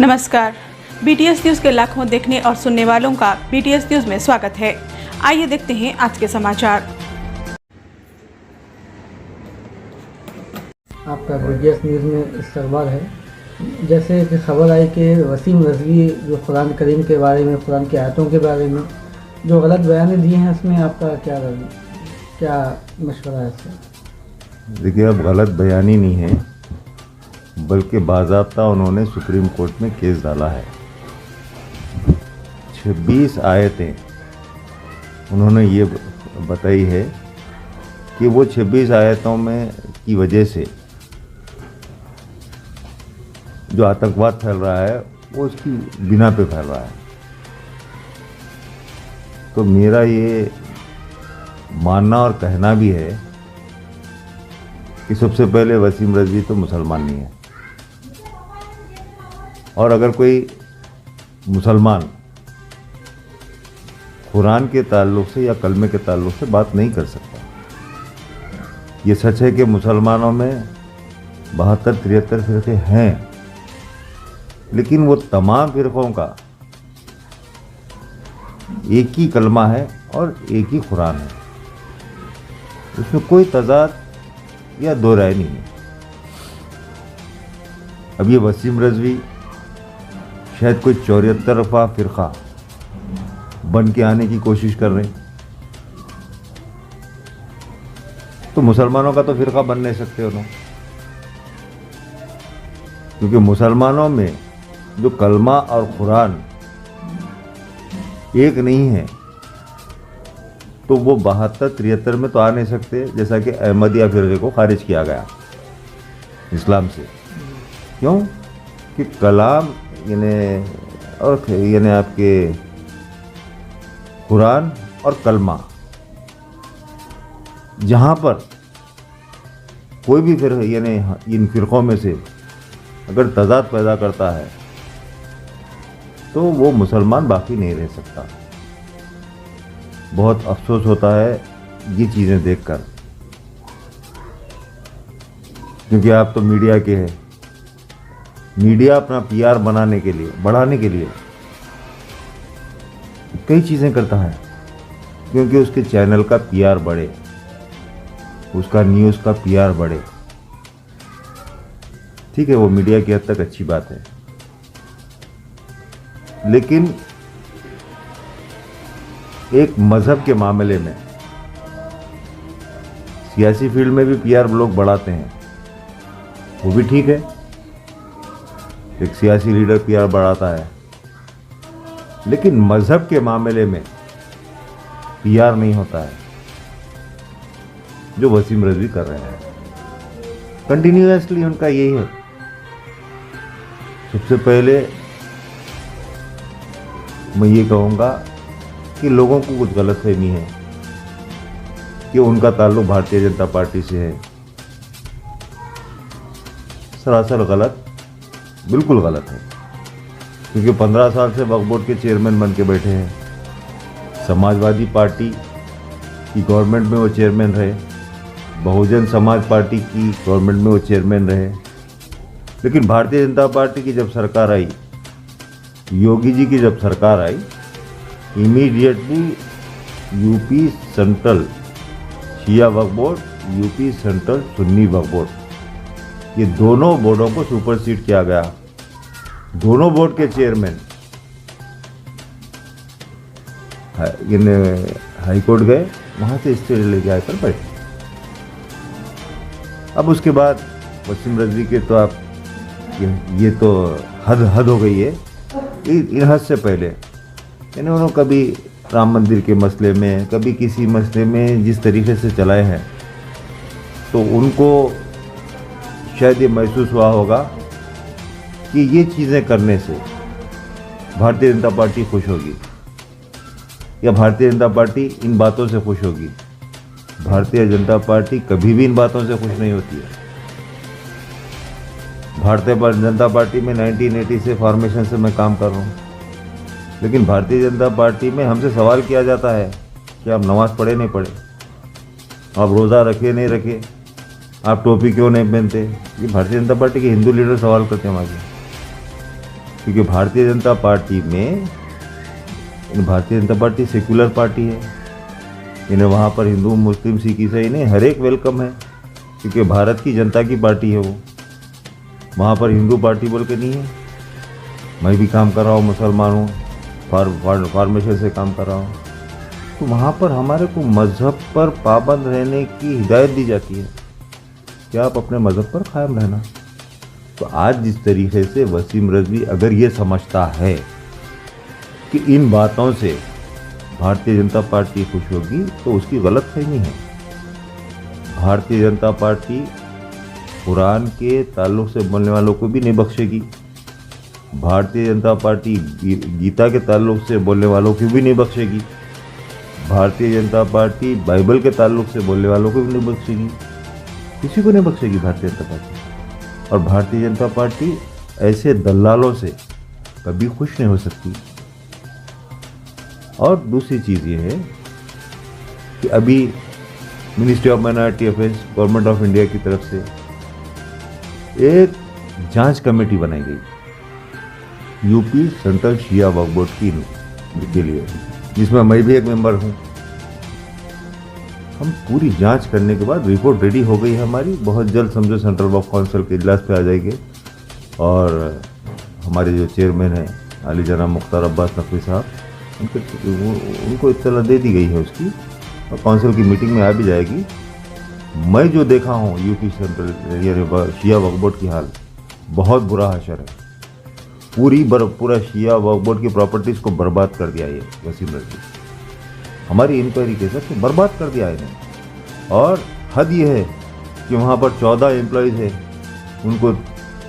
नमस्कार। BTS news के लाखों देखने और सुनने वालों का बीटीएस न्यूज़ में स्वागत है। आइए देखते हैं आज के समाचार। आपका बीटीएस न्यूज़ में इस्तकबाल है। जैसे कि खबर आई कि वसीम रज़वी जो कुरान करीम के बारे में, कुरान की आयतों के बारे में जो गलत बयान दिए हैं, उसमें आपका क्या मशवरा है इससे? देखिए, अब गलत बयानी नहीं है, बल्कि बाज़ाब्ता उन्होंने सुप्रीम कोर्ट में केस डाला है। 26 आयतें उन्होंने ये बताई है कि वो 26 आयतों में की वजह से जो आतंकवाद फैल रहा है वो उसकी बिना पे फैल रहा है। तो मेरा ये मानना और कहना भी है कि सबसे पहले वसीम रज़वी तो मुसलमान नहीं है, और अगर कोई मुसलमान कुरान के ताल्लुक़ से या कलमे के ताल्लुक़ से बात नहीं कर सकता। ये सच है कि मुसलमानों में 72-73 फ़िरक़े हैं, लेकिन वो तमाम फ़िरक़ों का एक ही कलमा है और एक ही कुरान है। उसमें कोई तज़ाद या दो राय नहीं है। अब ये वसीम रज़वी शायद कोई 74वां फ़िरक़ा बन के आने की कोशिश कर रहे हैं, तो मुसलमानों का तो फ़िरक़ा बन नहीं सकते उन्होंने, क्योंकि मुसलमानों में जो कलमा और कुरान एक नहीं है, तो वो 72-73 में तो आ नहीं सकते। जैसा कि अहमदिया फ़िरक़े को खारिज किया गया इस्लाम से। क्यों? कि कलाम यानी आपके कुरान और कलमा, जहाँ पर कोई भी फिर यानी इन फ़िरक़ों में से अगर तज़ाद पैदा करता है तो वो मुसलमान बाकी नहीं रह सकता। बहुत अफसोस होता है ये चीज़ें देखकर, क्योंकि आप तो मीडिया के हैं। मीडिया अपना पीआर बढ़ाने के लिए कई चीज़ें करता है, क्योंकि उसके चैनल का पीआर बढ़े, उसका न्यूज़ का पीआर बढ़े। ठीक है, वो मीडिया की हद तक अच्छी बात है, लेकिन एक मज़हब के मामले में सियासी फील्ड में भी पीआर लोग बढ़ाते हैं, वो भी ठीक है। एक सियासी लीडर पीआर बढ़ाता है, लेकिन मज़हब के मामले में पीआर नहीं होता है, जो वसीम रज़वी कर रहे हैं। कंटिन्यूअसली उनका यही है। सबसे पहले मैं ये कहूँगा कि लोगों को कुछ गलतफहमी है कि उनका ताल्लुक़ भारतीय जनता पार्टी से है। सरासर गलत, बिल्कुल गलत है, क्योंकि 15 साल से वक्फ बोर्ड के चेयरमैन बन के बैठे हैं। समाजवादी पार्टी की गवर्नमेंट में वो चेयरमैन रहे, बहुजन समाज पार्टी की गवर्नमेंट में वो चेयरमैन रहे, लेकिन भारतीय जनता पार्टी की जब सरकार आई, योगी जी की जब सरकार आई, immediately UP central Shia Waqf board, UP central Sunni वक्फ बोर्ड, ये दोनों बोर्डों को सुपरसीड किया गया। दोनों बोर्ड के चेयरमैन हाई कोर्ट गए, वहाँ से स्टे लेके आकर बैठे। अब उसके बाद वसीम रज़वी के तो आप ये तो हद हो गई है। इन हद से पहले यानी उन्होंने कभी राम मंदिर के मसले में, कभी किसी मसले में जिस तरीके से चलाए हैं, तो उनको शायद ये महसूस हुआ होगा कि ये चीज़ें करने से भारतीय जनता पार्टी खुश होगी, या भारतीय जनता पार्टी इन बातों से खुश होगी। भारतीय जनता पार्टी कभी भी इन बातों से खुश नहीं होती है। भारतीय जनता पार्टी में 1980 से फॉर्मेशन से मैं काम कर रहा हूँ, लेकिन भारतीय जनता पार्टी में हमसे सवाल किया जाता है कि आप नमाज़ पढ़े नहीं पढ़े, आप रोज़ा रखे नहीं रखे, आप टोपी क्यों नहीं पहनते। ये भारतीय जनता पार्टी के हिंदू लीडर सवाल करते हैं हमारे। क्योंकि Bharatiya Janata party secular party है। इन्हें वहाँ पर हिंदू मुस्लिम सिख ईसाई नहीं, हर एक वेलकम है, क्योंकि भारत की जनता की पार्टी है वो। वहाँ पर हिंदू पार्टी बोल के नहीं है। मैं भी काम कर रहा हूँ, मुसलमान हूँ, फार्मेशन से काम कर रहा हूँ, तो वहाँ पर हमारे को मज़हब पर पाबंद रहने की हिदायत दी जाती है कि आप अपने मज़हब पर कायम रहना। तो आज जिस तरीके से वसीम रिजवी अगर ये समझता है कि इन बातों से भारतीय जनता पार्टी खुश होगी, तो उसकी गलतफहमी है। भारतीय जनता पार्टी कुरान के ताल्लुक से बोलने वालों को भी नहीं बख्शेगी। भारतीय जनता पार्टी गीता के ताल्लुक से बोलने वालों को भी नहीं बख्शेगी। भारतीय जनता पार्टी बाइबल के ताल्लुक से बोलने वालों को भी नहीं बख्शेगी। किसी को नहीं बख्शेगी भारतीय जनता पार्टी। और भारतीय जनता पार्टी ऐसे दलालों से कभी खुश नहीं हो सकती। और दूसरी चीज़ ये है कि अभी ministry of minority affairs government of India की तरफ से एक जांच कमेटी बनाई गई UP central Shia Waqf board के लिए, जिसमें मैं भी एक मेंबर हूँ। हम पूरी जांच करने के बाद रिपोर्ट रेडी हो गई है हमारी। बहुत जल्द समझो सेंट्रल वक्फ काउंसिल के इजलास पे आ जाएंगे। और हमारे जो चेयरमैन हैं अली जनाब मुख्तार अब्बास नकवी साहब, उनको इत्तला दे दी गई है उसकी, और काउंसिल की मीटिंग में आ भी जाएगी। मैं जो देखा हूँ UP central Shia Waqf board की हाल बहुत बुरा हशर है। पूरा शिया वक्फ बोर्ड की प्रॉपर्टीज़ को बर्बाद कर दिया ये वसीम रिजवी। हमारी इंक्वायरी के हिसाब से बर्बाद कर दिया इन्हें। और हद ये है कि वहाँ पर 14 एम्प्लॉयज़ है, उनको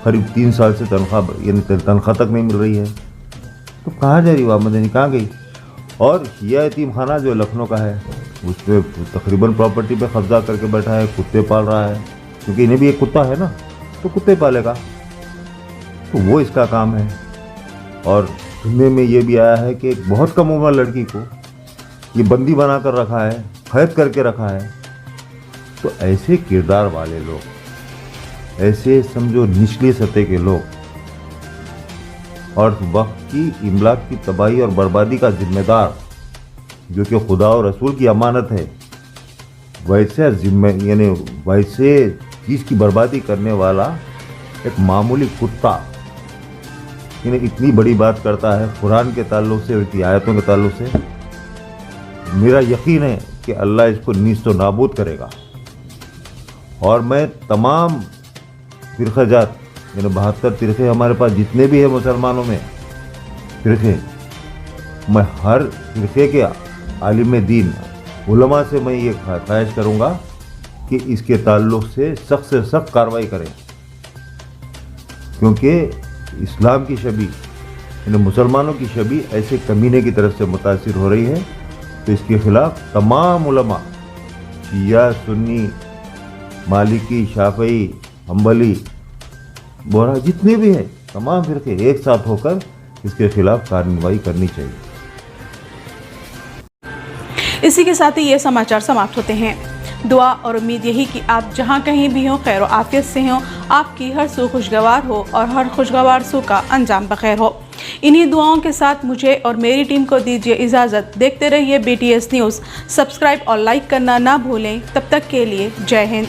करीब 3 साल से तनख्वाह तक नहीं मिल रही है। तो कहाँ जा रही वो आमदनी, कहाँ गई? और शिया यतीम खाना जो लखनऊ का है, उस पर तकरीबन प्रॉपर्टी पे कब्जा करके बैठा है, कुत्ते पाल रहा है, क्योंकि इन्हें भी एक कुत्ता है ना, तो कुत्ते पालेगा, तो वो इसका काम है। और सुनने में ये भी आया है कि एक बहुत कम उम्र लड़की को ये बंदी बना कर रखा है, कैद करके रखा है। तो ऐसे किरदार वाले लोग, ऐसे समझो निचली सतह के लोग, और वक्त की इमलाक की तबाही और बर्बादी का जिम्मेदार जो कि खुदा और रसूल की अमानत है, वैसे चीज़ की बर्बादी करने वाला एक मामूली कुत्ता इन्हें इतनी बड़ी बात करता है कुरान के ताल्लुक से, उनकी आयतों के ताल्लुक से। मेरा यकीन है कि अल्लाह इसको नीस्तो नाबूद करेगा। और मैं तमाम फिरक़ाजात, 72 फिरक़े हमारे पास जितने भी हैं मुसलमानों में फिरक़े, मैं हर फिरक़े के आलिम दीन उलमा से मैं ये ख्वाहिश करूँगा कि इसके ताल्लुक से सख्त कार्रवाई करें, क्योंकि इस्लाम की छवि, मुसलमानों की छवि ऐसे कमीने की तरफ से मुतासिर हो रही है। तो इसके खिलाफ तमाम उलमा, शिया, सुन्नी, मालिकी, शाफई, हम्बली, बोरा, जितने भी हैं, तमाम फिरके एक साथ होकर इसके खिलाफ कार्रवाई करनी चाहिए। इसी के साथ ही ये समाचार समाप्त होते हैं। दुआ और उम्मीद यही कि आप जहां कहीं भी हों खैर आफियत से हों, आपकी हर सू खुशगवार हो और हर खुशगवार सू का अंजाम बखैर हो। इन्हीं दुआओं के साथ मुझे और मेरी टीम को दीजिए इजाज़त। देखते रहिए BTS न्यूज़। सब्सक्राइब और लाइक करना ना भूलें। तब तक के लिए जय हिंद।